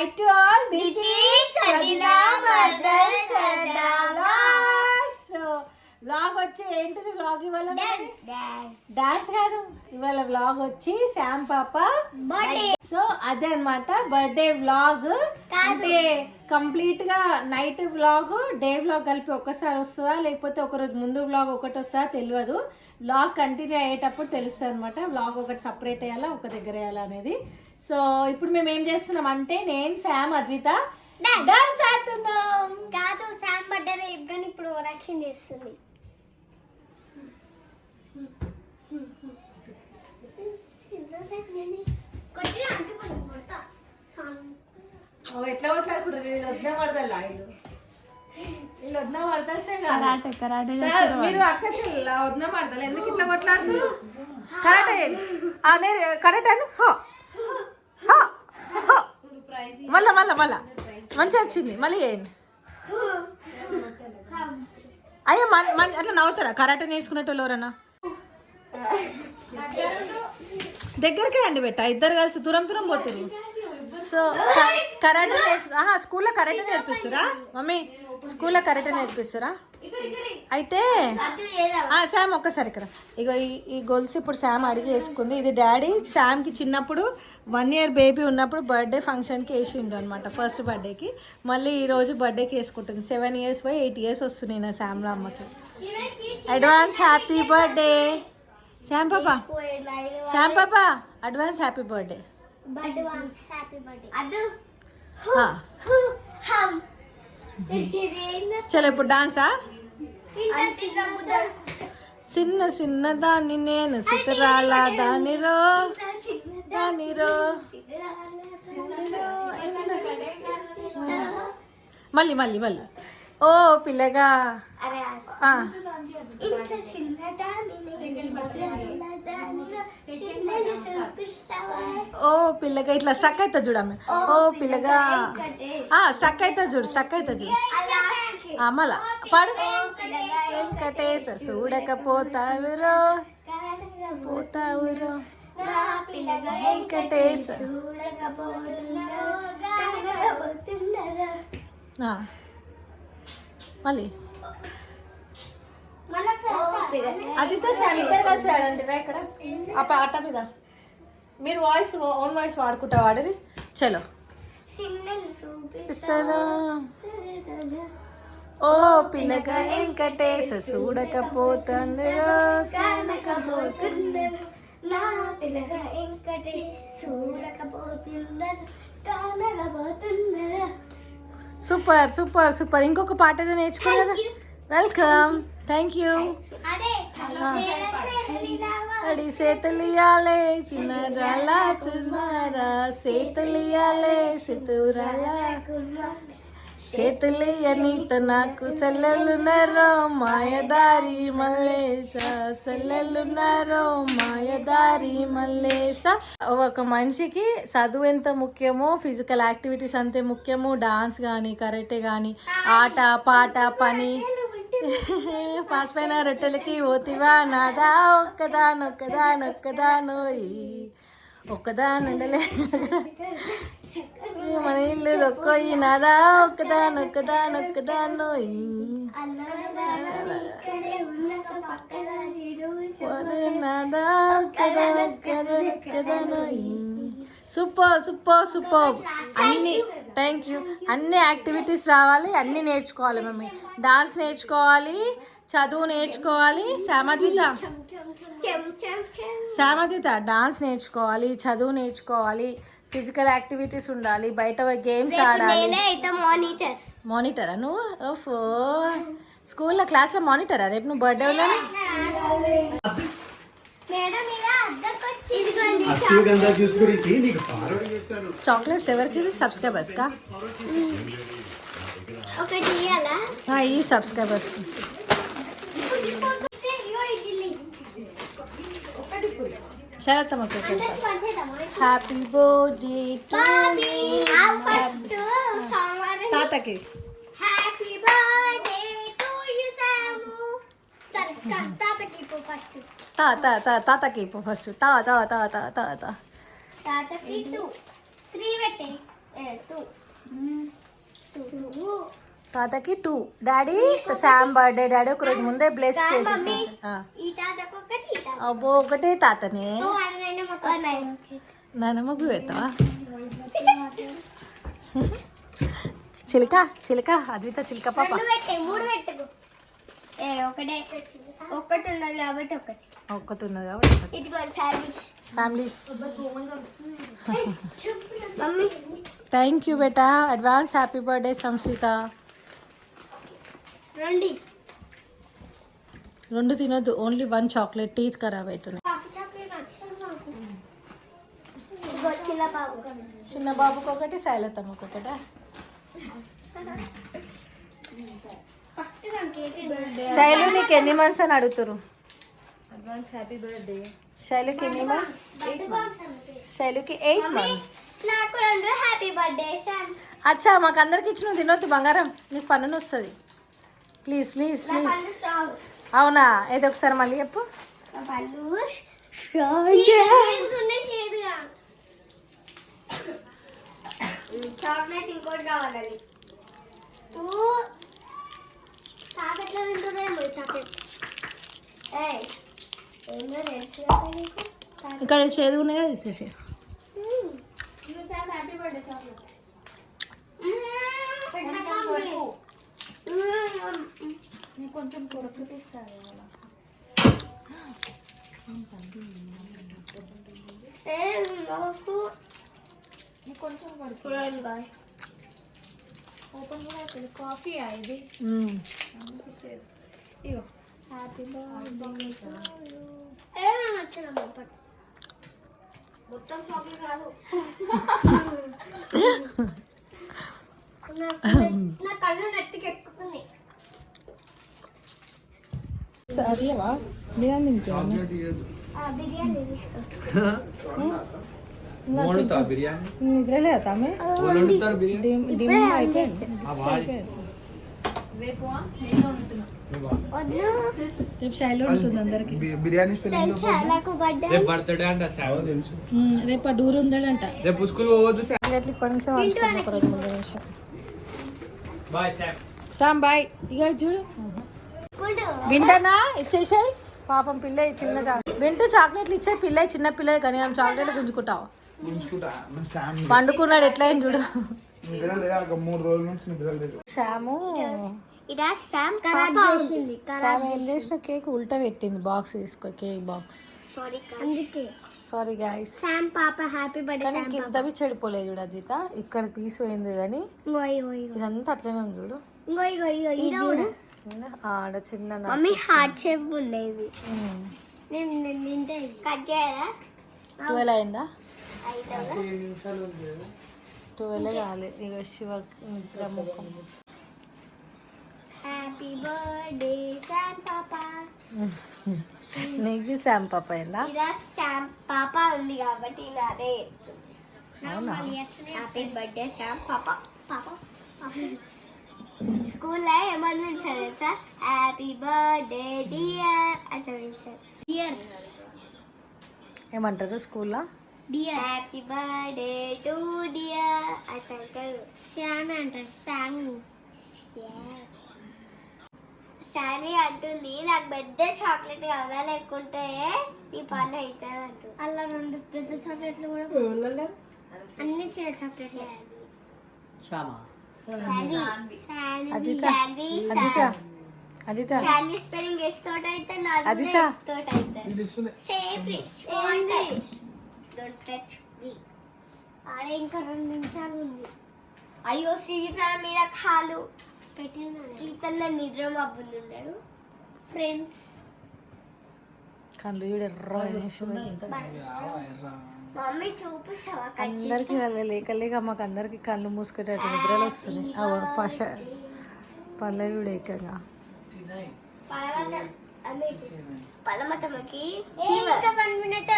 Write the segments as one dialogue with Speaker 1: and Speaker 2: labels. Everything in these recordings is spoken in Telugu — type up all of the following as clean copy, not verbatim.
Speaker 1: Hi to all. This is Sadina Bardal Sadala. So, vlog వచ్చి ఏంటిది vlog ఇవాళ? డాన్స్ కాదు, ఇవాళ vlog వచ్చి శామ్ పాప బర్త్డే. సో అదే అన్నమాట బర్త్డే వ్లాగ్. అంటే కంప్లీట్ గా నైట్ వ్లాగ్ డే వ్లాగ్ కలిపి ఒక్కసారి వస్తుందా లేకపోతే ఒకరోజు ముందు వ్లాగ్ ఒకటి వస్తుందా తెలియదు. వ్లాగ్ కంటిన్యూ అయ్యేటప్పుడు తెలుస్తుంది అనమాట. వ్లాగ్ ఒకటి సపరేట్ అయ్యాలా ఒక దగ్గర వేయాలా అనేది. సో ఇప్పుడు మేము ఏం చేస్తున్నాం అంటే నేను శామ్ అద్విత డాన్స్ ఆడుతున్నాం.
Speaker 2: కాదు శామ్ బర్త్డే రేపు కానీ ఇప్పుడు రక్షణ చేస్తుంది.
Speaker 1: ఎట్లా కొట్లాడుకుంటారు వీళ్ళు వద్దా పడతా వీళ్ళు వద్దా పడతా మీరు అక్క చెల్లి వద్దా పడతారు ఎందుకు ఇట్లా కొట్లాడుతున్నారు? కరెక్టే కరెక్ట్ అను మళ్ళా మళ్ళా మళ్ళా మంచిగా వచ్చింది మళ్ళీ ఏంటి అయ్యా అట్లా నవ్వుతారా కరాటే నేర్చుకునేటోళ్ళు ఎవరన్నా? దగ్గరికి రండి బెట్ట ఇద్దరు కలిసి దూరం దూరం పోతున్నారు. సో కరాటే స్కూల్లో కరాటే నేర్పిస్తారా మమ్మీ? స్కూల్లో కరాటే నేర్పిస్తారా? అయితే శామ్ ఒక్కసారి ఇక్కడ ఇగో ఈ గొలుసు ఇప్పుడు శామ్ అడిగి వేసుకుంది. ఇది డాడీ శామ్కి చిన్నప్పుడు 1 year బేబీ ఉన్నప్పుడు బర్త్డే ఫంక్షన్కి వేసిండు అనమాట. ఫస్ట్ బర్త్డేకి మళ్ళీ ఈరోజు బర్త్డేకి వేసుకుంటుంది. 7 years పోయి 8 years వస్తున్నాయి నా శామ్లో అమ్మకి. అడ్వాన్స్ హ్యాపీ బర్త్డే శామ్ పాపా. శామ్ పాపా అడ్వాన్స్ హ్యాపీ బర్త్డే. చలో ఇప్పుడు డాన్సా? చిన్న చిన్న దాన్ని నేను సితరాల దానిరో దానిరో మళ్ళీ మళ్ళీ మళ్ళీ ఓ పిల్లగా ఓ పిల్లగా ఇట్లా స్టక్ అవుతుంది చూడమ్మ. ఓ పిల్లగా స్టక్ అవుతుంది చూడు స్టక్ అవుతుంది చూడు మళ్ళా పాడు. వెంకటేశ చూడకపోతావురో పోతావురో వెంకటేశ. మళ్ళీ అదితో శానిటర్ కలిసి ఆడండిరా ఇక్కడ ఆ పాట మీద. మీరు వాయిస్ ఓన్ వాయిస్ వాడుకుంటా వాడది. చలో ఇస్తారా? ఓ పిల్లగా వెంకటేశ చూడకపోతాను సూపర్ సూపర్ సూపర్. ఇంకొక పాట ఏదో నేర్చుకో కదా. Welcome thank you. అడి సేతలియాలే చిన్నరాలా చిన్నారా సేతలియాలే సితురాలా చేతులియ నీతో నాకు సెల్లెలున్నారో మాయదారి మల్లేశ సెల్లెలున్నారో మాయదారి మల్లేశ. ఒక మనిషికి చదువు ఎంత ముఖ్యమో ఫిజికల్ యాక్టివిటీస్ అంతే ముఖ్యము. డాన్స్ కానీ కరాటే కానీ ఆట పాట పని. పాస్ పైన రొట్టెలకి ఓతివా నాదా ఒక్కదానొక్కదానొక్కదానో ఒక్కదానుండలే మన ఇల్లు దొక్కోయి నాదా ఒక్కదానొక్కదానొక్కదానో నాదా ఒక్కదానొక్కదానొక్కదానో. Super super super. అన్ని థ్యాంక్ యూ. అన్ని యాక్టివిటీస్ రావాలి, అన్నీ నేర్చుకోవాలి మమ్మీ. డాన్స్ నేర్చుకోవాలి, చదువు నేర్చుకోవాలి. శ్యామద్విత డాన్స్ నేర్చుకోవాలి, చదువు నేర్చుకోవాలి, ఫిజికల్ యాక్టివిటీస్ ఉండాలి, బయట గేమ్స్ ఆడాలి. మానిటరా నువ్వు? ఓఫో స్కూల్లో క్లాస్లో మానిటరా రేపు నువ్వు బర్త్డే ఉన్నాను? చాక్లెట్స్ ఎవరికి? సబ్స్క్రైబర్స్ కా? ఈ సబ్స్క్రైబర్స్ శరతమ్మ హ్యాపీ బర్త్డే తాతకి. తాతకి ఫస్ట్ తాతకి 2 3 పెట్టే 2 తాతకి 2. డాడీ శామ్ బర్త్డే డాడీ ఒక రోజు ముందే బ్లెస్ చేసేసి
Speaker 2: ఈ తాతకు ఒకటి ఈ తాత
Speaker 1: అబ్బో ఒకటే తాతనే నానమ్మకు పెడతావా చిలక చిలక అద్విత చిలక పాప
Speaker 2: మూడు పెట్టకు ఒకటే ఒకటి ఉన్నది కాబట్టి ఒకటి
Speaker 1: ఒక్కటి ఉన్నది కాబట్టి
Speaker 2: ఇది
Speaker 1: families
Speaker 2: mummy
Speaker 1: thank you beta advance happy birthday సంస్కృత
Speaker 2: రండి
Speaker 1: 2 తినొద్దు ఓన్లీ 1 చాక్లెట్ టీత్ ఖరాబ్ అవుతున్నాయి
Speaker 2: చిన్న బాబు
Speaker 1: చిన్న బాబుకి ఒకటి శైలతమ్మకి ఒకటి
Speaker 2: ఫస్ట్ కేక్
Speaker 1: శైలు నీకు ఎన్ని మంత్స్ అని అడుగుతారు
Speaker 3: అడ్వాన్స్ హ్యాపీ బర్త్డే.
Speaker 1: శైలుకి ఎన్ని మంత్స్ శైలుకి 8 మంత్స్
Speaker 2: నాకు రెండు హ్యాపీ బర్త్డే సామ్
Speaker 1: అచ్చా మాకు అందరికి ఇచ్చిన తినొద్దు బంగారం నీకు పన్ను వస్తుంది ప్లీజ్ ప్లీజ్
Speaker 2: నా
Speaker 1: ప్లీజ్
Speaker 2: పళ్ళు స్ట్రాంగ్
Speaker 1: అవునా ఏదో ఒకసారి మళ్ళీ చెప్పు
Speaker 2: నా పళ్ళు షేదుగా చాక్లెట్ ఇంకోటి కావాలని చాక్లెట్లో తింటున్నాయేమో చాక్లెట్ ఏందో తెలుసు కదా నీకు
Speaker 1: ఇక్కడ చేదు ఉన్నాయి కదా ఇచ్చేసి
Speaker 3: హ్యాపీ బర్త్డే చాక్లెట్. నీకు కొంచెం కొరకు తీస్తాను ఇవాళ. నీకు కొంచెం కొరకు ఓపెన్ కూడా అవుతుంది. కాఫీ ఇది ఇగో హ్యాపీ బర్త్డే. మొత్తం చాక్లెట్ కాదు. నా కళ్ళు నెత్తికి ఎక్కుతుంది.
Speaker 1: అదేవా బిర్యానీ
Speaker 2: బిర్యానీ తీసుకో
Speaker 1: నిద్రలే తామే
Speaker 3: రేపు నేను వండుతున్నా.
Speaker 2: వద్దు
Speaker 1: రేపు శైలు ఉంటుంది అందరికి
Speaker 4: బిర్యానీ స్పెల్లింగ్
Speaker 2: తెలుసా నాకు బర్త్డే
Speaker 5: రేపు బర్త్డే అంట శామ్.
Speaker 4: తెలుసు.
Speaker 1: రేపు ఆ డూరు ఉండడంట
Speaker 5: రేపు స్కూల్ పోవద్దు శామ్.
Speaker 1: ఇట్లా ఇప్పటి నుంచి వాడుకుంటున్నా ఒక రోజు ముందు నుంచి
Speaker 5: బాయ్ శామ్.
Speaker 1: సామ్ బాయ్ ఇక చూడు
Speaker 2: గుడ్
Speaker 1: వింటనా ఇచ్చేసాయి పాపం పిల్ల చిన్న వింటూ చాక్లెట్లు ఇచ్చే పిల్ల చిన్న పిల్ల కానీ ఆమె చాక్లెట్లు గుంజుకుంటావు
Speaker 4: గుంజుకుంటా శామ్
Speaker 1: పండుకున్నాడు ఎట్లా అయింది చూడు
Speaker 4: నిద్ర లేదా ఒక 3 రోజుల నుంచి నిద్ర లేదు.
Speaker 1: శాము
Speaker 2: ఇదా సామ్ ఖరాబ్ చేసింది
Speaker 1: శామ్ ఏం చేసిన కేక్ ఉల్టా పెట్టింది బాక్స్ తీసుకో కేక్ బాక్స్
Speaker 2: సారీ అందుకే
Speaker 1: సారీ గాయస్
Speaker 2: సామ్ పాప హ్యాపీ బర్త్డే
Speaker 1: కానీ
Speaker 2: సామ్
Speaker 1: ఇంతవి చెడిపోలేదు చూడు అజిత ఇక్కడ పీస్ పోయింది కానీ
Speaker 2: గోయ్ గోయ్
Speaker 1: ఇదంతా అట్లనే ఉంది చూడు
Speaker 2: గోయ్ గోయ్ గోయ్ ఇది
Speaker 1: ఆడ చిన్న
Speaker 2: మమ్మీ హార్ట్ షేప్ ఉండేది నేను తింటే కట్ చేయరా
Speaker 1: 12 అయిందా
Speaker 2: 5
Speaker 1: 12 కాలే ఇక శివ నిద్ర ముఖం
Speaker 2: హ్యాపీ బర్త్డే సామ్ పాప
Speaker 1: నీకు శామ్ పాప అయిందా
Speaker 2: ఇదా సామ్ పాప ఉంది కాబట్టి నాదే
Speaker 1: అవునా
Speaker 2: హ్యాపీ బర్త్డే సామ్ పాప పాప స్కూల్లో ఏమన్నా పిలిచారు సార్ హ్యాపీ బర్త్డే డియర్ అట్లా పిలిచారు డియర్
Speaker 1: ఏమంటారు స్కూల్లో
Speaker 2: dear happy birthday to dear అట్లా అంటారు శామ్ అంటారు శామ్ శామీ అంటుంది నాకు పెద్ద చాక్లెట్ కావాలా లేకుంటే నీ పని అవుతుంది అంటూ అలా 2 పెద్ద చాక్లెట్లు కూడా అన్ని చిన్న చాక్లెట్లు
Speaker 1: Ajitha Ajitha Ajitha
Speaker 2: Sandy spelling S Thota అయితే నాది
Speaker 1: అజిత.
Speaker 2: ఎస్ తోట అయితే same rich don't touch me ఆడే ఇంకా 2 నిమిషాలు ఉంది అయ్యో శ్రీకరణ మీద కాలు పెట్టిన శ్రీకరణ నిద్ర మబ్బులు ఉన్నాడు ఫ్రెండ్స్
Speaker 1: కళ్ళు చూడు ఎర్ర
Speaker 2: మమ్మీ చూపిస్తావా
Speaker 1: అందరికి వాళ్ళ లేక లేక మాకు అందరికి కళ్ళు మూసుకునేటట్టు నిద్రలు వస్తున్నాయి పష పల్లవి ఏకంగా
Speaker 2: పలమతమ్మకి 1 మినిట్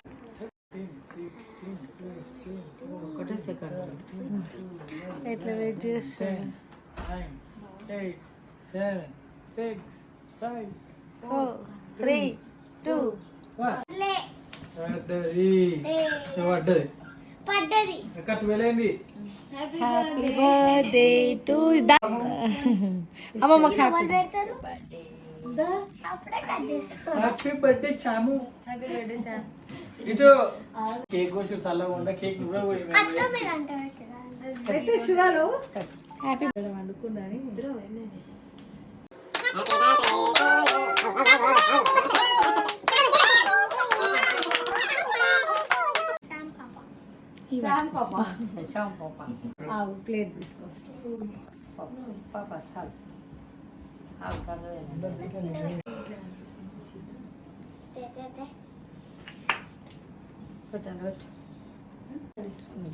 Speaker 1: ఎట్లా వెయిట్ చేస్తాడు
Speaker 5: 8, 7, 6, 5,
Speaker 1: 4 3 2
Speaker 2: లే
Speaker 5: పడ్డది. పడ్డది.
Speaker 2: పడ్డది.
Speaker 5: ఇంకా 12 అయింది.
Speaker 1: హ్యాపీ బర్త్డే టు అమ్మమ్మ
Speaker 2: వాళ్ళు పెడతారు అప్పుడే కట్ చేస్తారు.
Speaker 5: హ్యాపీ బర్త్డే చాము. ఇటు కేక్ కోసి చల్లగా ఉందా కేక్ నువ్వే పోయి
Speaker 2: అట్లా మీరు అంటారు కదా.
Speaker 1: అయితే శివాలు హ్యాపీ బర్త్డే వండుకున్నాను. శామ్ పాప ప్లేట్ తీసుకొస్తాను.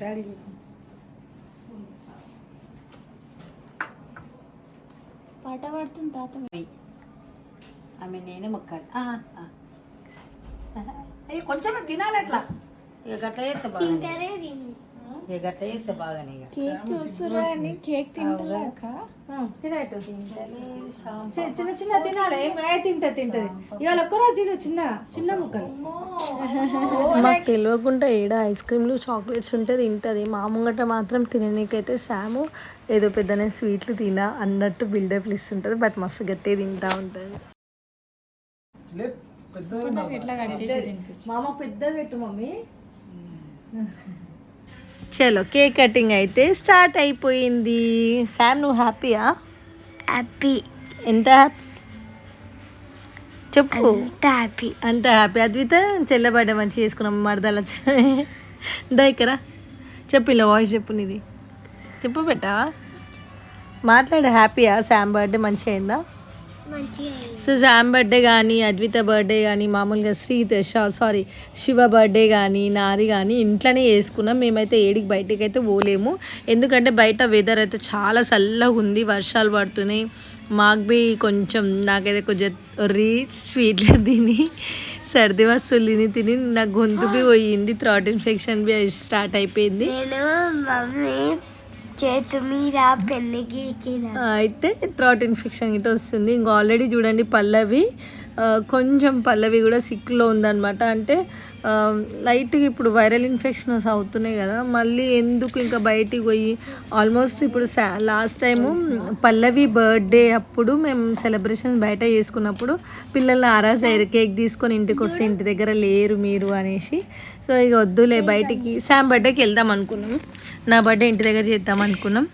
Speaker 1: డాడీ
Speaker 3: పాట పాడుతుంది తాత.
Speaker 1: ఆమె నేనే మొక్కాలి. అయ్యి కొంచెం తినాలి అట్లా. ఇక గట్ల చేస్తే బాగా
Speaker 2: తింటారే తిని.
Speaker 1: ఇక గట్ల చేస్తే బాగానే ఇక
Speaker 3: కేక్ చూస్తురా అని కేక్ తింటలేక
Speaker 1: తినట్టు చిన్న చిన్న తినాలి. తింటది ఇవాళ ఒక్కరోజు తిను చిన్న చిన్న ముక్కలు.
Speaker 6: మాకు తెలియకుండా ఏడ ఐస్ క్రీమ్లు చాక్లెట్స్ ఉంటే తింటుంది. మా ముంగట మాత్రం తిననీకైతే శాము ఏదో పెద్దనే స్వీట్లు తినా అన్నట్టు బిల్డప్లు ఇస్తుంటుంది. బట్ మస్తు గట్టే తింటా ఉంటుంది.
Speaker 3: ఎట్లా కట్ చేసి తినిపించు.
Speaker 1: మామ పెద్దది పెట్టు మమ్మీ.
Speaker 6: చలో కేక్ కటింగ్ అయితే స్టార్ట్ అయిపోయింది. శామ్ నువ్వు హ్యాపీయా?
Speaker 2: హ్యాపీ.
Speaker 6: ఎంత హ్యాపీ చెప్పు.
Speaker 2: హ్యాపీ.
Speaker 6: అంత హ్యాపీ. అద్విత చెల్లబడ్డ మంచిగా చేసుకున్నాం మరదల దగ్గర చెప్పు. ఇలా వాయిస్ చెప్పు నీది చెప్పు పెట్టా మాట్లాడు. హ్యాపీయా? శామ్ బర్త్డే మంచిగా అయిందా? సో శామ్ బర్త్డే కానీ అద్విత బర్త్డే కానీ మామూలుగా శివ బర్త్డే కానీ నాది కానీ ఇంట్లోనే చేసుకున్నాం. మేమైతే ఏడికి బయటికి అయితే పోలేము. ఎందుకంటే బయట వెదర్ అయితే చాలా చల్లగా ఉంది, వర్షాలు పడుతున్నాయి. మాకు బి కొంచెం నాకైతే కొంచెం స్వీట్లు తిని సర్ది వస్తువులు తిని నా గొంతు బి పోయింది. థ్రోట్ ఇన్ఫెక్షన్ బి స్టార్ట్ అయిపోయింది.
Speaker 2: చేతు మీద పెళ్ళికి
Speaker 6: అయితే థ్రోట్ ఇన్ఫెక్షన్ ఇటు వస్తుంది. ఇంకా ఆల్రెడీ చూడండి కొంచెం పల్లవి కూడా సిక్లో ఉందన్నమాట. అంటే లైట్గా ఇప్పుడు వైరల్ ఇన్ఫెక్షన్స్ అవుతున్నాయి కదా, మళ్ళీ ఎందుకు ఇంకా బయటికి పోయి ఆల్మోస్ట్ ఇప్పుడు లాస్ట్ టైము పల్లవి బర్త్డే అప్పుడు మేము సెలబ్రేషన్ బయట చేసుకున్నప్పుడు పిల్లల్ని ఆరాసారు కేక్ తీసుకొని ఇంటికి వస్తే ఇంటి దగ్గర లేరు మీరు అనేసి. సో ఇక వద్దులే బయటికి శామ్ బర్త్డేకి వెళ్దాం అనుకున్నాం. నా బర్త్డే ఇంటి దగ్గర చేద్దాం అనుకున్నాం.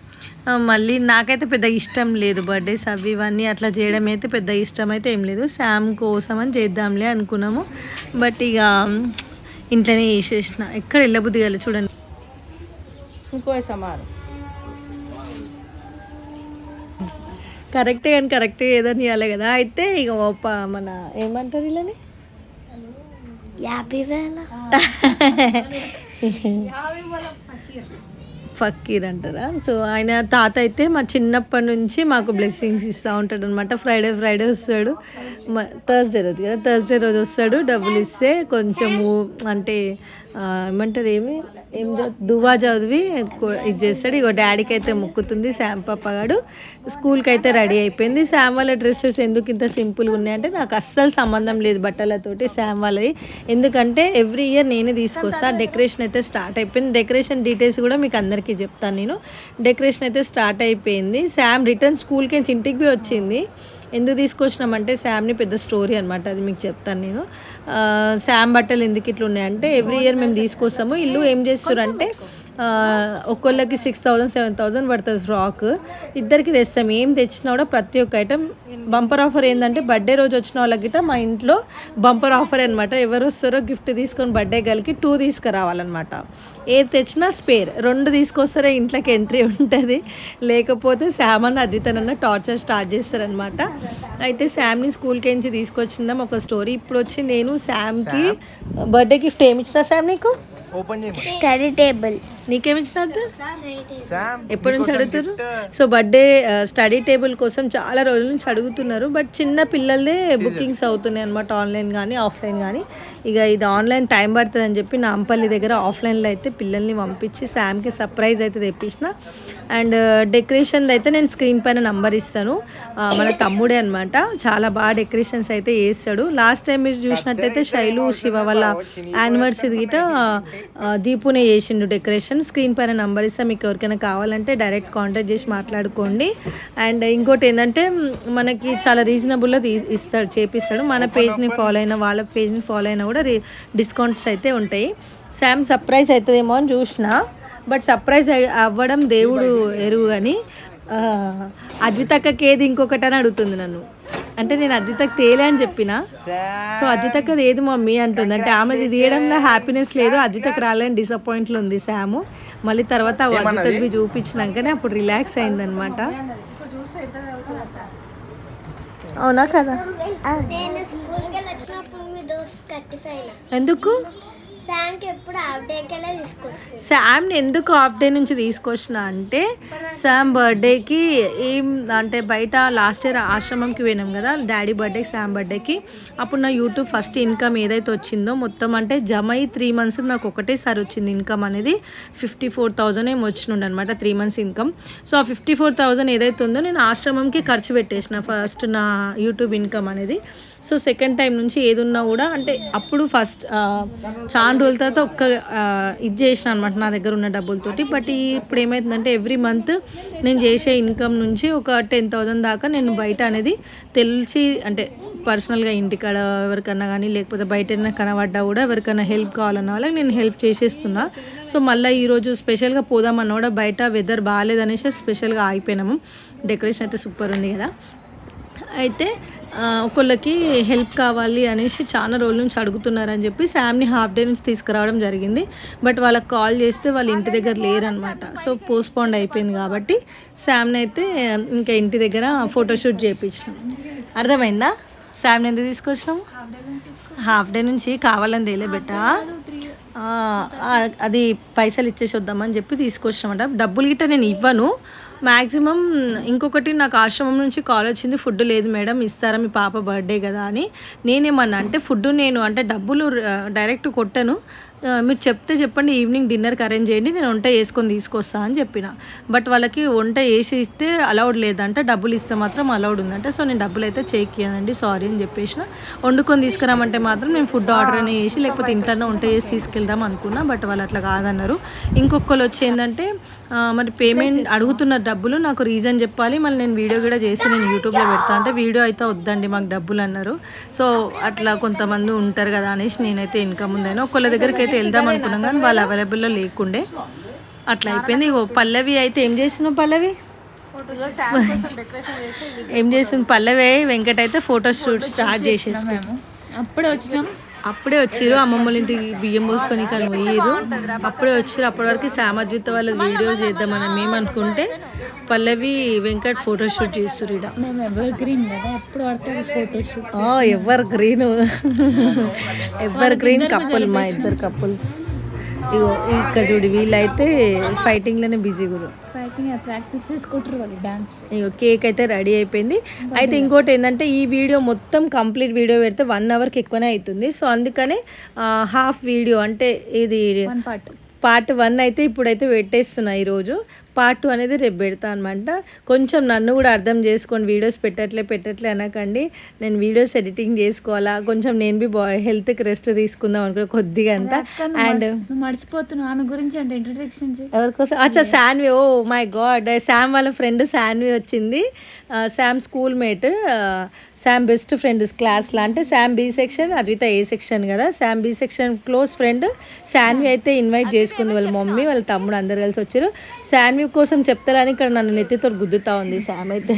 Speaker 6: మళ్ళీ నాకైతే పెద్ద ఇష్టం లేదు బర్త్డేస్ అవి ఇవన్నీ అట్లా చేయడం అయితే పెద్ద ఇష్టం అయితే ఏం లేదు. శామ్ కోసం అని చేద్దాంలే అనుకున్నాము. బట్ ఇక ఇంట్లోనే చేసేసిన. ఎక్కడ వెళ్ళబుద్ధి కాలేదు చూడండి.
Speaker 1: ఇంకో సమానం
Speaker 6: కరెక్టే కానీ కరెక్ట్గా ఏదని ఇవ్వాలి కదా. అయితే ఇక మన ఏమంటారు ఇలానే
Speaker 2: 50,000
Speaker 6: ఫకీర్ అంటారా. సో ఆయన తాత అయితే మా చిన్నప్పటి నుంచి మాకు బ్లెస్సింగ్స్ ఇస్తూ ఉంటాడు అనమాట. ఫ్రైడే వస్తాడు, థర్స్డే రోజు కదా, థర్స్డే రోజు వస్తాడు. డబ్బులు ఇస్తే కొంచెము అంటే ఏమంటారు ఏం దువా చదివి ఇది చేస్తాడు. ఇగో డాడీకి అయితే మొక్కుతుంది. శామ్ పాపగాడు స్కూల్కి అయితే రెడీ అయిపోయింది. శామ్ వాళ్ళ డ్రెస్సెస్ ఎందుకు ఇంత సింపుల్గా ఉన్నాయంటే నాకు అస్సలు సంబంధం లేదు బట్టలతోటి శామ్ వాళ్ళది. ఎందుకంటే ఎవ్రీ ఇయర్ నేనే తీసుకొస్తా. డెకరేషన్ అయితే స్టార్ట్ అయిపోయింది. డెకరేషన్ డీటెయిల్స్ కూడా మీకు అందరికీ చెప్తాను నేను. డెకరేషన్ అయితే స్టార్ట్ అయిపోయింది. శామ్ రిటర్న్ స్కూల్కి ఇంటికి వచ్చింది. ఎందుకు తీసుకొచ్చినామంటే శామ్ని పెద్ద స్టోరీ అనమాట, అది మీకు చెప్తాను నేను. శామ్ బట్టలు ఎందుకు ఇట్లా ఉన్నాయంటే ఎవ్రీ ఇయర్ మేము తీసుకొస్తాము. ఇల్లు ఏం చేస్తారంటే ఒక్కొక్కరికి 6,000 7,000 పడుతుంది ఫ్రాక్. ఇద్దరికి తెస్తాం. ఏం తెచ్చినా కూడా ప్రతి ఒక్క ఐటమ్ బంపర్ ఆఫర్ ఏంటంటే బర్త్డే రోజు వచ్చిన వాళ్ళకి మా ఇంట్లో బంపర్ ఆఫర్ అనమాట. ఎవరు వస్తారో గిఫ్ట్ తీసుకొని బర్త్డే గర్ల్కి 2 తీసుకురావాలన్నమాట. ఏది తెచ్చినా స్పేర్ 2 తీసుకొస్తారో ఇంట్లోకి ఎంట్రీ ఉంటుంది. లేకపోతే శామ్ అన్న అద్వితనన్న టార్చర్ స్టార్ట్ చేస్తారనమాట. అయితే శామ్ని స్కూల్కి నుంచి తీసుకొచ్చిందాం ఒక స్టోరీ. ఇప్పుడు వచ్చి నేను శామ్కి బర్త్డే గిఫ్ట్ ఏమి ఇచ్చిన శామ్ నీకు?
Speaker 5: ఓపెన్ చేయమని.
Speaker 2: Study table.
Speaker 6: నీకేమిచ్చిన ఎప్పటి నుంచి అడుగుతారు? సో బర్త్డే స్టడీ టేబుల్ కోసం చాలా రోజుల నుంచి అడుగుతున్నారు. బట్ చిన్న పిల్లలదే బుకింగ్స్ అవుతున్నాయి అనమాట, ఆన్లైన్ కానీ ఆఫ్లైన్ కానీ. ఇక ఇది ఆన్లైన్ టైం పడుతుంది అని చెప్పి నాంపల్లి దగ్గర ఆఫ్లైన్లో అయితే పిల్లల్ని పంపించి శామ్కి సర్ప్రైజ్ అయితే తెప్పించిన. అండ్ డెకరేషన్ అయితే నేను స్క్రీన్ పైన నంబర్ ఇస్తాను. మన తమ్ముడే అనమాట, చాలా బాగా డెకరేషన్స్ అయితే చేస్తాడు. లాస్ట్ టైం మీరు చూసినట్టయితే శైలు శివ వాళ్ళ యానివర్సరీ గిట దీపునే చేసిండు డెకరేషన్. స్క్రీన్ పైన నంబర్ ఇస్తా, మీకు ఎవరికైనా కావాలంటే డైరెక్ట్ కాంటాక్ట్ చేసి మాట్లాడుకోండి. అండ్ ఇంకోటి ఏంటంటే మనకి చాలా రీజనబుల్లో చేపిస్తాడు. మన పేజ్ని ఫాలో అయినా వాళ్ళ పేజ్ని ఫాలో అయినా కూడా డిస్కౌంట్స్ అయితే ఉంటాయి. శామ్ సర్ప్రైజ్ అవుతుందేమో అని చూసిన, బట్ సర్ప్రైజ్ అవ్వడం దేవుడు ఎరువు. కానీ అద్వితక్కకి ఏది ఇంకొకటి అని అడుగుతుంది నన్ను. అంటే నేను అద్వితకు తేలే అని చెప్పిన, సో అద్వితక్కది ఏది మమ్మీ అంటుంది. అంటే ఆమెది తీయడంలో హ్యాపీనెస్ లేదు, అద్వితకు రాలేని డిసప్పాయింట్లో ఉంది శాము. మళ్ళీ తర్వాత అద్వితకి చూపించినాకనే అప్పుడు రిలాక్స్ అయిందనమాట. అవునా కదా?
Speaker 2: నేను స్కూల్కి వచ్చినప్పుడు మీ దోస్త్ కట్టిపోయినా.
Speaker 6: ఎందుకు?
Speaker 2: శామ్కి ఎప్పుడు హాఫ్ డేకెళ్ళే తీసుకొస్తుంది.
Speaker 6: శామ్ని ఎందుకు హాఫ్ డే నుంచి తీసుకొచ్చిన అంటే, శామ్ బర్త్డేకి ఏం అంటే బయట లాస్ట్ ఇయర్ ఆశ్రమంకి పోయినాం కదా డాడీ బర్త్డేకి, శామ్ బర్త్డేకి. అప్పుడు నా యూట్యూబ్ ఫస్ట్ ఇన్కమ్ ఏదైతే వచ్చిందో మొత్తం అంటే జమ అయ్యి 3 months నాకు ఒకటేసారి వచ్చింది ఇన్కమ్ అనేది. 54,000 ఏమో వచ్చినుండి అనమాట 3 months ఇన్కమ్. సో ఆ 54,000 ఏదైతే ఉందో నేను ఆశ్రమంకి ఖర్చు పెట్టేసిన ఫస్ట్ నా యూట్యూబ్ ఇన్కమ్ అనేది. సో సెకండ్ టైం నుంచి ఏదున్నా కూడా అంటే అప్పుడు ఫస్ట్ చాలా రోజుల తర్వాత ఇది చేసిన అనమాట నా దగ్గర ఉన్న డబ్బులతోటి. బట్ ఇప్పుడు ఏమవుతుందంటే ఎవ్రీ మంత్ నేను చేసే ఇన్కమ్ నుంచి ఒక 10,000 దాకా నేను బయట అనేది తెలిసి అంటే పర్సనల్గా ఇంటికాడ ఎవరికన్నా కానీ లేకపోతే బయట కనబడ్డా కూడా ఎవరికైనా హెల్ప్ కావాలన్న వాళ్ళకి నేను హెల్ప్ చేసేస్తున్నా. సో మళ్ళీ ఈరోజు స్పెషల్గా పోదామన్నా కూడా బయట వెదర్ బాగాలేదనేసి స్పెషల్గా ఆగిపోయినాము. డెకరేషన్ అయితే సూపర్ ఉంది కదా. అయితే ఒకళ్ళకి హెల్ప్ కావాలి అనేసి చాలా రోజుల నుంచి అడుగుతున్నారని చెప్పి శామ్ని హాఫ్ డే నుంచి తీసుకురావడం జరిగింది. బట్ వాళ్ళకి కాల్ చేస్తే వాళ్ళ ఇంటి దగ్గర లేరనమాట. సో పోస్ట్పోండ్ అయిపోయింది కాబట్టి శామ్ని అయితే ఇంకా ఇంటి దగ్గర ఫోటోషూట్ చేయించినాం. అర్థమైందా? శామ్ని ఎందుకు తీసుకొచ్చినాం? హాఫ్ డే నుంచి కావాలని తేలేబెట్ట అది పైసలు ఇచ్చేసి వద్దామని చెప్పి తీసుకొచ్చినామంట. డబ్బులు గిట్ట నేను ఇవ్వను మ్యాక్సిమం. ఇంకొకటి నాకు ఆశ్రమం నుంచి కాల్ వచ్చింది, ఫుడ్ లేదు మేడం ఇస్తారా మీ పాప బర్త్డే కదా అని. నేనేమన్నా అంటే ఫుడ్ నేను అంటే డబ్బులు డైరెక్ట్ కొట్టను, మీరు చెప్తే చెప్పండి ఈవినింగ్ డిన్నర్కి అరేంజ్ చేయండి నేను వంట చేసుకొని తీసుకొస్తా అని చెప్పిన. బట్ వాళ్ళకి వంట వేసి ఇస్తే అలౌడ్ లేదంట, డబ్బులు ఇస్తే మాత్రం అలౌడ్ ఉందంట. సో నేను డబ్బులు అయితే చేయినండి సారీ అని చెప్పేసిన. వండుకొని తీసుకురామంటే మాత్రం నేను ఫుడ్ ఆర్డర్ అని చేసి లేకపోతే ఇంట్లోనే వంట చేసి తీసుకెళ్దాం అనుకున్నా. బట్ వాళ్ళు అట్లా కాదన్నారు. ఇంకొకరు వచ్చి ఏంటంటే మరి పేమెంట్ అడుగుతున్న డబ్బులు నాకు రీజన్ చెప్పాలి, మళ్ళీ నేను వీడియో కూడా చేసి నేను యూట్యూబ్లో పెడతా అంటే వీడియో అయితే వద్దండి మాకు డబ్బులు అన్నారు. సో అట్లా కొంతమంది ఉంటారు కదా అనేసి నేనైతే ఇన్కమ్ ఉందని ఒకళ్ళ దగ్గరికి అయితే వెళ్దాం అనుకున్నాం కానీ వాళ్ళు అవైలబుల్లో లేకుండే అట్లా అయిపోయింది. ఇగో పల్లవి అయితే ఏం చేస్తున్నావు? పల్లవి ఏం చేస్తుంది? పల్లవి వెంకట అయితే ఫోటో షూట్ స్టార్ట్ చేసేసాము. అప్పుడే వచ్చిర్రు అమ్మమ్మల ఇంటికి బియ్యం పోసుకొని కానీ పోయిర్రు. అప్పుడే వచ్చిర్రు. అప్పటి వరకు సామద్విత వాళ్ళ వీడియోస్ చేద్దామని మేము అనుకుంటే పల్లవి వెంకట్ ఫోటోషూట్ చేస్తారు. ఎవర్ గ్రీన్ కపుల్, మా ఇద్దరు కపుల్స్. ఇగో ఇక్కడ చూడు వీళ్ళైతే ఫైటింగ్లోనే బిజీ గురు,
Speaker 3: ప్రాక్టీస్ చేసుకుంటారు వాళ్ళు డాన్స్.
Speaker 6: ఇగో కేక్ అయితే రెడీ అయిపోయింది. అయితే ఇంకోటి ఏంటంటే ఈ వీడియో మొత్తం కంప్లీట్ వీడియో పెడితే 1 hourకి ఎక్కువనే అవుతుంది. సో అందుకనే హాఫ్ వీడియో అంటే ఇది పార్ట్ 1 అయితే ఇప్పుడైతే పెట్టేస్తున్నా ఈరోజు. పార్ట్ 2 అనేది రేపు పెడతా అనమాట. కొంచెం నన్ను కూడా అర్థం చేసుకోండి, వీడియోస్ పెట్టట్లే అనకండి. నేను వీడియోస్ ఎడిటింగ్ చేసుకోవాలా, కొంచెం నేను బి హెల్త్కి రెస్ట్ తీసుకుందాం అనుకో కొద్దిగా అంతా. అండ్
Speaker 3: మర్చిపోతున్నాను ఆమె గురించి అంటే ఇంట్రడక్షన్
Speaker 6: ఎవరికోసం అచ్చా Shanvi, oh my god Sam వాళ్ళ ఫ్రెండ్ శాన్వి వచ్చింది. Sam school mate, Sam best friend క్లాస్లో. అంటే Sam B section, Advitha A section కదా. Sam B section close friend. Shanvi అయితే ఇన్వైట్ చేసుకుంది వాళ్ళ మమ్మీ వాళ్ళ తమ్ముడు అందరు కలిసి వచ్చారు. శాన్వి కోసం చెప్తారని ఇక్కడ నన్ను నెత్తితో గుద్దుతా ఉంది శామ్ అయితే.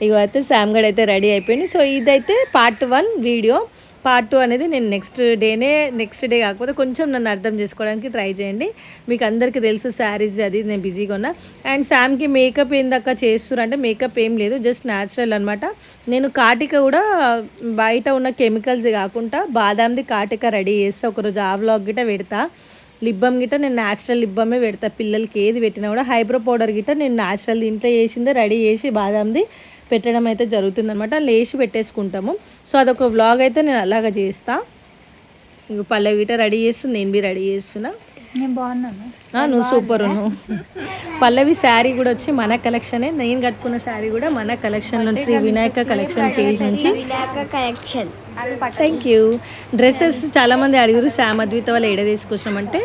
Speaker 6: ఇక అయితే శామ్ గడ్ అయితే రెడీ అయిపోయింది. సో ఇదైతే పార్ట్ 1 వీడియో. పార్ట్ 2 అనేది నేను నెక్స్ట్ డే కాకపోతే కొంచెం నన్ను అర్థం చేసుకోవడానికి ట్రై చేయండి. మీకు అందరికీ తెలుసు శారీస్ అది నేను బిజీగా ఉన్నా. అండ్ శామ్కి మేకప్ ఏందాక చేస్తున్నారు అంటే మేకప్ ఏం లేదు, జస్ట్ న్యాచురల్ అనమాట. నేను కాటిక కూడా బయట ఉన్న కెమికల్స్ కాకుండా బాదాంది కాటిక రెడీ చేస్తా. ఒకరోజు ఆ వ్లాగ్ గిట్ట పెడతా. లిప్ బామ్ గిట్ట నేను న్యాచురల్ లిప్ బామే పెడతా పిల్లలకి, ఏది పెట్టినా కూడా. హైబ్రో పౌడర్ గిట్ట నేను న్యాచురల్ ఇంట్లో చేసిందే రెడీ చేసి బాదాంది పెట్టడం అయితే జరుగుతుందనమాట. లేచి పెట్టేసుకుంటాము. సో అదొక వ్లాగ్ అయితే నేను అలాగ చేస్తా. ఇంక పల్లవి గిట్ట రెడీ చేస్తుంది, నేను బి రెడీ చేస్తున్నా.
Speaker 3: నేను బాగున్నాను.
Speaker 6: నువ్వు సూపర్ ఉన్నావు. పల్లవి శారీ కూడా వచ్చి మన కలెక్షనే. నేను కట్టుకున్న శారీ కూడా మన కలెక్షన్లో శ్రీ వినాయక కలెక్షన్ పేజ్ నుంచి.
Speaker 2: కలెక్షన్.
Speaker 6: Thank you. డ్రెస్సెస్ చాలామంది అడిగారు శామ్ అద్విత వాళ్ళు ఏడ తీసుకొచ్చామంటే,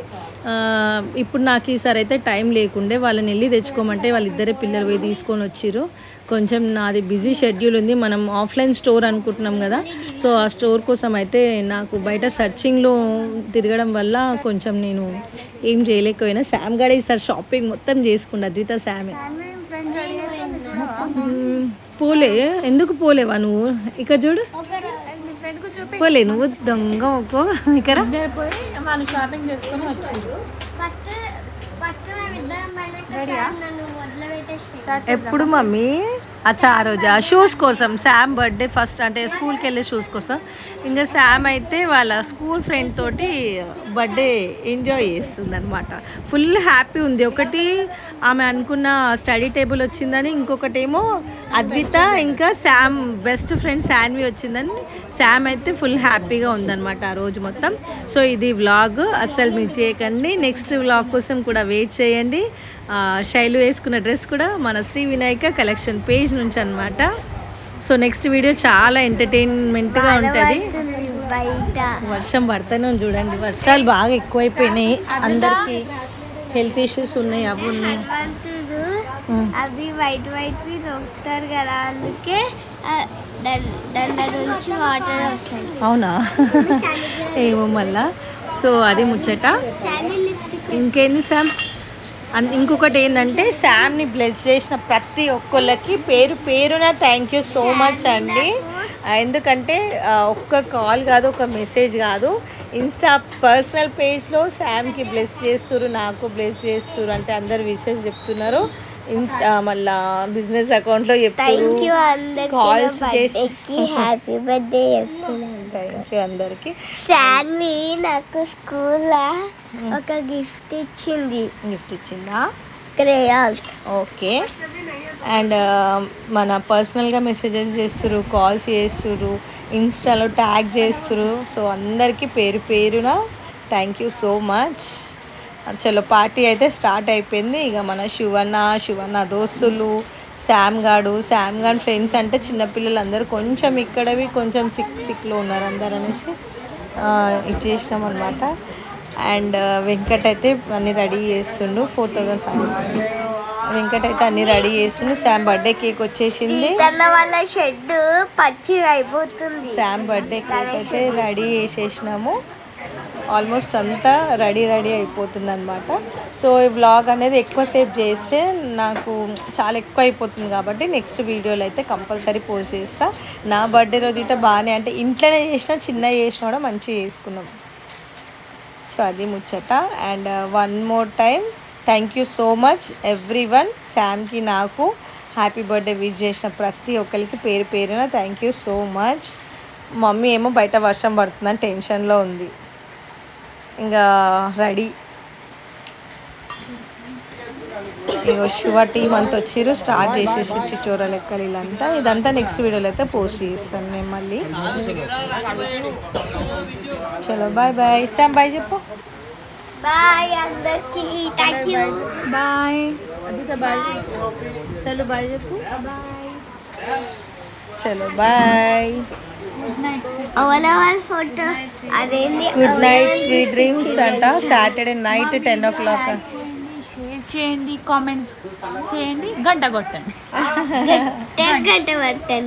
Speaker 6: ఇప్పుడు నాకు ఈసారి అయితే టైం లేకుండే, వాళ్ళని వెళ్ళి తెచ్చుకోమంటే వాళ్ళిద్దరే పిల్లలు పోయి తీసుకొని వచ్చిర్రు. కొంచెం నాది బిజీ షెడ్యూల్ ఉంది. మనం ఆఫ్లైన్ స్టోర్ అనుకుంటున్నాం కదా, సో ఆ స్టోర్ కోసం అయితే నాకు బయట సర్చింగ్లో తిరగడం వల్ల కొంచెం నేను ఏం చేయలేకపోయినా. శామ్ గడ ఈసారి షాపింగ్ మొత్తం చేసుకుంటా. అద్విత శామే. పోలే, ఎందుకు పోలేవా నువ్వు? ఇక్కడ చూడు, పోలే నువ్వు దొంగ ఒక్కో. ఇక్కడ
Speaker 3: పోయి వాళ్ళు షాపింగ్ చేసుకొని వచ్చారు.
Speaker 2: ఫస్ట్ మేమిద్దరం నన్ను వదిలిపెట్టేసి
Speaker 6: ఎప్పుడు మమ్మీ అచ్చా ఆ రోజా షూస్ కోసం, శామ్ బర్త్డే ఫస్ట్ అంటే స్కూల్కి వెళ్ళే షూస్ కోసం. ఇంకా శామ్ అయితే వాళ్ళ స్కూల్ ఫ్రెండ్ తోటి బర్త్డే ఎంజాయ్ చేస్తుంది అనమాట. ఫుల్ హ్యాపీ ఉంది. ఒకటి ఆమె అనుకున్న స్టడీ టేబుల్ వచ్చిందని, ఇంకొకటి ఏమో అద్విత ఇంకా శామ్ బెస్ట్ ఫ్రెండ్ శాన్వి వచ్చిందని. శామ్ అయితే ఫుల్ హ్యాపీగా ఉందన్నమాట ఆ రోజు మొత్తం. సో ఇది వ్లాగ్, అస్సలు మిస్ చేయకండి. నెక్స్ట్ వ్లాగ్ కోసం కూడా వెయిట్ చేయండి. శైలు వేసుకున్న డ్రెస్ కూడా మన శ్రీ వినాయక కలెక్షన్ పేజ్ నుంచి అనమాట. సో నెక్స్ట్ వీడియో చాలా ఎంటర్టైన్మెంట్గా ఉంటుంది.
Speaker 2: బయట
Speaker 6: వర్షం పడుతూనే చూడండి, వర్షాలు బాగా ఎక్కువైపోయినాయి, అందరికీ హెల్త్ ఇష్యూస్ ఉన్నాయి, అవి ఉన్నాయి.
Speaker 2: అవి వైట్ నొక్కుతారు కదా, అందుకే దండ నుంచి వాటర్ వస్తాయి.
Speaker 6: అవునా? ఏమో మళ్ళా. సో అది ముచ్చట. ఇంకేంది శామ్? ఇంకొకటి ఏంటంటే శామ్ని బ్లెస్ చేసిన ప్రతి ఒక్కళ్ళకి పేరు పేరున థ్యాంక్ యూ సో మచ్ అండి. ఎందుకంటే ఒక్క కాల్ కాదు, ఒక మెసేజ్ కాదు, ఇన్స్టా పర్సనల్ పేజ్లో శామ్కి బ్లెస్ చేస్తున్నారు, నాకు బ్లెస్ చేస్తున్నారు అంటే అందరు విషెస్ చెప్తున్నారు. ఇన్స్టా మళ్ళా బిజినెస్ అకౌంట్లో చెప్తారు, కాల్స్ చేసి
Speaker 2: హ్యాపీ బర్త్డే
Speaker 6: థ్యాంక్ యూ అందరికి.
Speaker 2: శాన్వి నాకు స్కూల్లో ఒక గిఫ్ట్ ఇచ్చిందా? క్రేయాన్స్.
Speaker 6: ఓకే. అండ్ మన పర్సనల్గా మెసేజెస్ చేస్తున్నారు, కాల్స్ చేస్తున్నారు, ఇన్స్టాలో ట్యాగ్ చేస్తున్నారు. సో అందరికీ పేరు పేరున థ్యాంక్ యూ సో మచ్. చలో పార్టీ అయితే స్టార్ట్ అయిపోయింది. ఇక మన శివన్న దోస్తులు, శామ్ గాడు ఫ్రెండ్స్ అంటే చిన్నపిల్లలు అందరూ కొంచెం ఇక్కడవి కొంచెం సిక్లో ఉన్నారు అందరు అనేసి ఇచ్చేసినాం అనమాట. అండ్ వెంకట్ అయితే అన్నీ రెడీ చేస్తుండు. 4500 వెంకట్ అయితే అన్నీ రెడీ చేస్తుండు. శామ్ బర్త్డే కేక్ వచ్చేసింది.
Speaker 2: వాళ్ళ షెడ్ పచ్చిగా అయిపోతుంది.
Speaker 6: శామ్ బర్త్డే కేక్ అయితే రెడీ చేసేసినాము. ఆల్మోస్ట్ అంతా రెడీ అయిపోతుంది అనమాట. సో ఈ వ్లాగ్ అనేది ఎక్కువసేపు చేస్తే నాకు చాలా ఎక్కువ అయిపోతుంది కాబట్టి నెక్స్ట్ వీడియోలో అయితే కంపల్సరీ పోస్ట్ చేస్తా. నా బర్త్డే రోజు ఇట్లా బాగానే, అంటే ఇంట్లోనే చేసినా చిన్న చేసినా కూడా మంచిగా చేసుకున్నాం. సో అది ముచ్చట. And one more time thank you so much everyone. శామ్కి నాకు హ్యాపీ బర్త్డే విష్ చేసిన ప్రతి ఒక్కరికి పేరు పేరున thank you so much. Mummy ఏమో బయట వర్షం పడుతుందని టెన్షన్లో ఉంది. ఇంకా రెడీ. ఇక శివ టీం అంతా వచ్చిర్రు, స్టార్ట్ చేసేసి చిచ్చోర లెక్కలు ఇలాంతా. ఇదంతా నెక్స్ట్ వీడియోలో అయితే పోస్ట్ చేస్తాను నేను మళ్ళీ. చలో బాయ్ బాయ్. శామ్ బాయ్ చెప్పు.
Speaker 2: బాయ్ అందరికి. Thank you.
Speaker 3: Bye
Speaker 6: Aditha bye. చలో బాయ్ చెప్పు. చలో బాయ్.
Speaker 2: అవలవల్ ఫోటో అదేంటి?
Speaker 6: గుడ్ నైట్ స్వీట్ డ్రీమ్స్ అంట. Saturday night 10 o'clock.
Speaker 3: షేర్ చేయండి, కామెంట్స్ చేయండి, గంట కొట్టండి.
Speaker 2: గంట కొట్టండి.